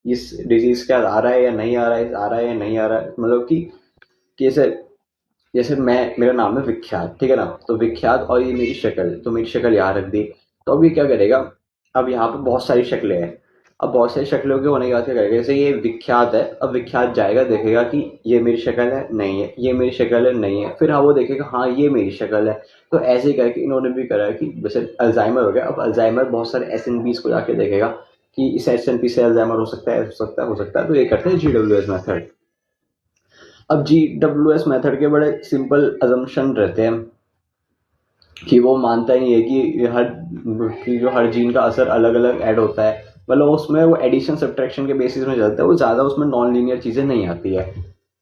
इस डिजीज का आ रहा है या नहीं आ रहा है, आ रहा है या नहीं आ रहा है, मतलब कि जैसे जैसे मैं, मेरा नाम है विख्यात, ठीक है ना, तो विख्यात और ये मेरी शक्ल, तो मेरी शक्ल यहाँ रख दी, तो अब ये क्या करेगा, अब यहाँ पे बहुत सारी शक्लें हैं, अब बहुत सारी शक्लों के होने के बाद क्या करेगा, जैसे ये विख्यात है, अब विख्यात जाएगा देखेगा कि ये मेरी शक्ल है, नहीं है, ये मेरी शक्ल है, नहीं है, फिर हाँ वो देखेगा हाँ ये मेरी शक्ल है। तो ऐसे ही करके इन्होंने भी करा है कि जैसे अल्जाइमर हो गया, अब अल्जाइमर बहुत सारे एस को जाके देखेगा कि इस एस से अल्जाइमर हो सकता है, हो सकता है, हो सकता है, तो ये करते हैं GWS मेथड। अब GWS मेथड के बड़े सिंपल अजम्पशन रहते हैं कि वो मानता ही है कि हर जीन का असर अलग अलग ऐड होता है, मतलब उसमें वो एडिशन सब्ट्रैक्शन के बेसिस में चलता है, वो ज़्यादा उसमें नॉन लीनियर चीज़ें नहीं आती है।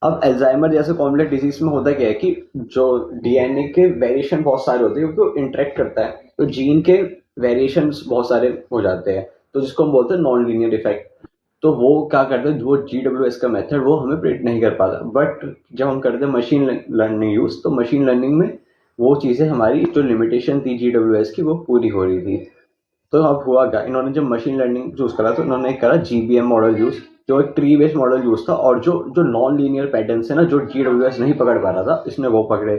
अब अल्जाइमर जैसे कॉम्प्लेक्स डिजीज में होता क्या है कि जो डीएनए के वेरिएशन बहुत सारे होते हैं, क्योंकि इंटरेक्ट करता है, तो जीन के वेरिएशन बहुत सारे हो जाते हैं, तो जिसको हम बोलते हैं नॉन लीनियर इफेक्ट। तो वो क्या करते हैं, वो GWS का मेथड वो हमें प्रिडिक्ट नहीं कर पाता, बट जब हम करते हैं मशीन लर्निंग यूज, तो मशीन लर्निंग में वो चीज़ें हमारी जो लिमिटेशन थी GWS की वो पूरी हो रही थी। तो अब हुआ क्या, इन्होंने जब मशीन लर्निंग चूज करा तो इन्होंने करा GBM मॉडल यूज, जो एक ट्री बेस्ड मॉडल यूज था, और जो जो नॉन लीनियर पैटर्न है ना, जो GWS नहीं पकड़ पा रहा था, इसने वो पकड़े।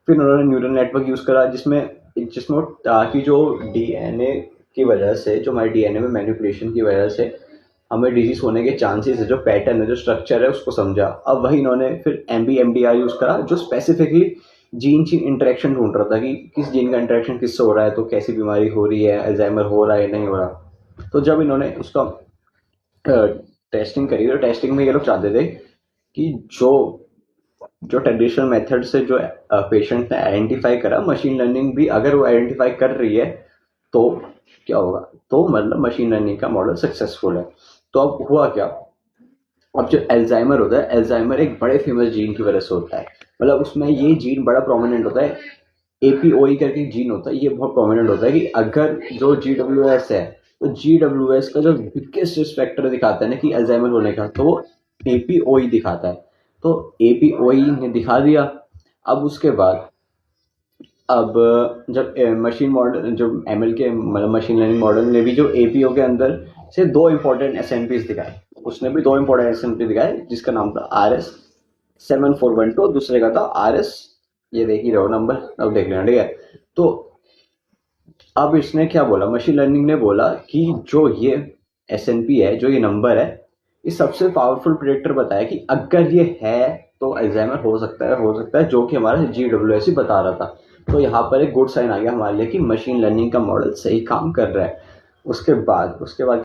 फिर उन्होंने न्यूरल नेटवर्क यूज करा, जिसमें जिसमें ताकि जो डीएनए की वजह से, जो हमारे डीएनए में मैनिपुलेशन की वजह से हमें डिजीज होने के चांसेस है, जो पैटर्न है, जो स्ट्रक्चर है, उसको समझा। अब वही इन्होंने फिर MBMDR यूज करा, जो स्पेसिफिकली जीन जीन इंटरेक्शन ढूंढ रहा था कि किस जीन का इंटरेक्शन किससे हो रहा है, तो कैसी बीमारी हो रही है, अल्जाइमर हो रहा है नहीं हो रहा। तो जब इन्होंने उसका टेस्टिंग करी, तो टेस्टिंग में ये लोग चाहते थे कि जो जो ट्रेडिशनल मेथड से जो पेशेंट ने आइडेंटिफाई करा, मशीन लर्निंग भी अगर वो आइडेंटिफाई कर रही है तो क्या होगा, तो मतलब मशीन लर्निंग का मॉडल सक्सेसफुल है। तो अब हुआ क्या, अब जो एल्जाइमर होता है, एल्जाइमर एक बड़े फेमस जीन की वजह से होता है, मतलब उसमें ये जीन बड़ा प्रोमिनेंट होता है, APOE करके जीन होता है, ये बहुत प्रोमिनेंट होता है कि अगर जो GWS है, तो GWS का जो बिगेस्ट रिस्क फैक्टर दिखाता है ना कि अल्जाइमर होने का, तो वो APOE दिखाता है। तो APOE ने दिखा दिया। अब उसके बाद, अब जब मशीन मॉडल, जो ML के मतलब मशीन लर्निंग मॉडल ने भी जो APO के अंदर से दो इंपॉर्टेंट SNPs दिखाए, उसने भी दो इंपॉर्टेंट SNP दिखाए, जिसका नाम था RS7412, दूसरे का था RS, ये देख ही रहो नंबर, अब देख लेना, ठीक है। तो अब इसने क्या बोला, मशीन लर्निंग ने बोला कि जो ये SNP है, जो ये नंबर है, ये सबसे पावरफुल प्रेडिक्टर बताया कि अगर ये है तो अल्जाइमर हो सकता है, हो सकता है, जो कि हमारा GWS ही बता रहा था। तो यहाँ पर एक गुड साइन आ गया हमारे लिए कि मशीन लर्निंग का मॉडल सही काम कर रहा है। उसके बाद